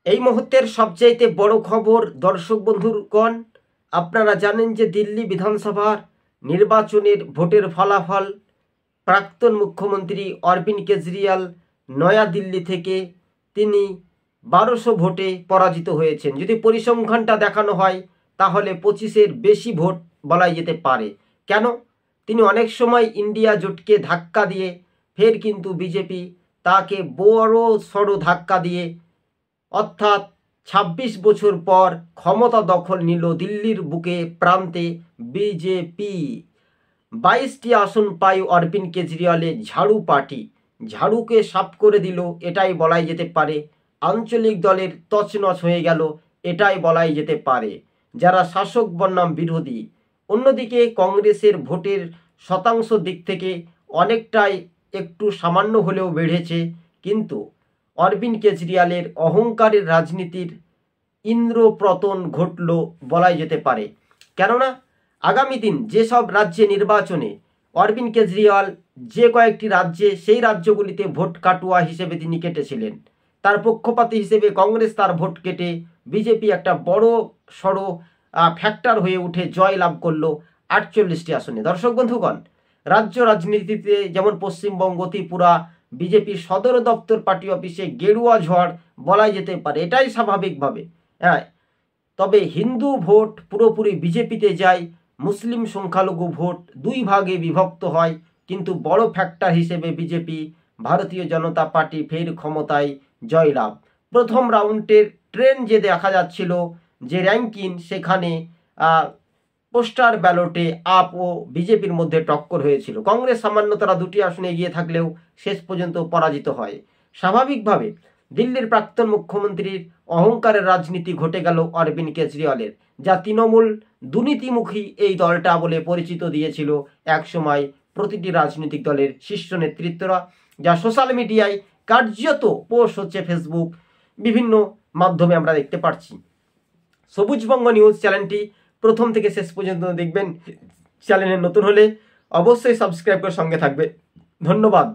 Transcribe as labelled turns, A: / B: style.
A: এই মুহূর্তের সবচাইতে বড় খবর দর্শক বন্ধুগণ, আপনারা জানেন যে দিল্লি বিধানসভার নির্বাচনের ভোটের ফলাফল প্রাক্তন মুখ্যমন্ত্রী অরবিন্দ কেজরিওয়াল নয়াদিল্লি থেকে তিনি 1200 ভোটে পরাজিত হয়েছেন। যদি পরিসংখ্যানটা দেখানো হয় তাহলে 25-এর বেশি ভোট বলাই যেতে পারে। কেন? তিনি অনেক সময় ইন্ডিয়া জোটকে ধাক্কা দিয়ে ফের কিন্তু বিজেপি তাকে বড় সড়ো ধাক্কা দিয়ে অর্থাৎ ২৬ বছর পর ক্ষমতা দখল নিল দিল্লির বুকে প্রান্তে বিজেপি। 22টি আসন পায় অরবিন্দ কেজরিওয়ালের ঝাড়ু পার্টি। ঝাড়ুকে সাফ করে দিল, এটাই বলাই যেতে পারে। আঞ্চলিক দলের তছনছ হয়ে গেল, এটাই বলাই যেতে পারে, যারা শাসক বনাম বিরোধী। অন্যদিকে কংগ্রেসের ভোটের শতাংশ দিক থেকে অনেকটাই একটু সামান্য হলেও বেড়েছে, কিন্তু অরবিন্দ কেজরিওয়ালের অহংকারের রাজনীতির ইন্দ্রপতন ঘটল বলাই যেতে পারে। কেননা আগামী দিন যেসব রাজ্যে নির্বাচনে অরবিন্দ কেজরিওয়াল যে কয়েকটি রাজ্যে সেই রাজ্যগুলিতে ভোট কাটুয়া হিসেবে তিনি কেটেছিলেন, তার পক্ষপাতী হিসেবে কংগ্রেস তার ভোট কেটে বিজেপি একটা বড় সড়ো ফ্যাক্টর হয়ে উঠে জয় লাভ করলো 48টি আসনে। দর্শক বন্ধুগণ, রাজ্য রাজনীতিতে যেমন পশ্চিমবঙ্গ, ত্রিপুরা বিজেপির সদর দপ্তর পার্টি অফিসে গেরুয়া ঝড় বলাই যেতে পারে, এটাই স্বাভাবিকভাবে। হ্যাঁ, তবে হিন্দু ভোট পুরোপুরি বিজেপিতে যায়, মুসলিম সংখ্যালঘু ভোট দুই ভাগে বিভক্ত হয়, কিন্তু বড় ফ্যাক্টর হিসেবে বিজেপি ভারতীয় জনতা পার্টি ফের ক্ষমতায় জয়লাভ। প্রথম রাউন্ডের ট্রেন যে দেখা যাচ্ছিল, যে র্যাঙ্কিং, সেখানে পোস্টার ব্যালটে আপ ও বিজেপির মধ্যে টক্কর হয়েছিল। কংগ্রেস সামান্য তারা 2টি আসনে এগিয়ে থাকলেও শেষ পর্যন্ত পরাজিত হয়। স্বাভাবিকভাবে দিল্লির প্রাক্তন মুখ্যমন্ত্রীর অহংকারের রাজনীতি ঘটে গেল অরবিন্দ কেজরিওয়ালের, যা তৃণমূল দুর্নীতিমুখী এই দলটা বলে পরিচিত দিয়েছিল একসময় প্রতিটি রাজনৈতিক দলের শীর্ষ নেতৃত্বরা, যা সোশ্যাল মিডিয়ায় কার্যত পোস্ট হচ্ছে, ফেসবুক বিভিন্ন মাধ্যমে আমরা দেখতে পাচ্ছি। সবুজবঙ্গ নিউজ চ্যানেলটি প্রথম থেকে শেষ পর্যন্ত দেখবেন। চ্যানেলে নতুন হলে অবশ্যই সাবস্ক্রাইব করে সঙ্গে থাকবে। ধন্যবাদ।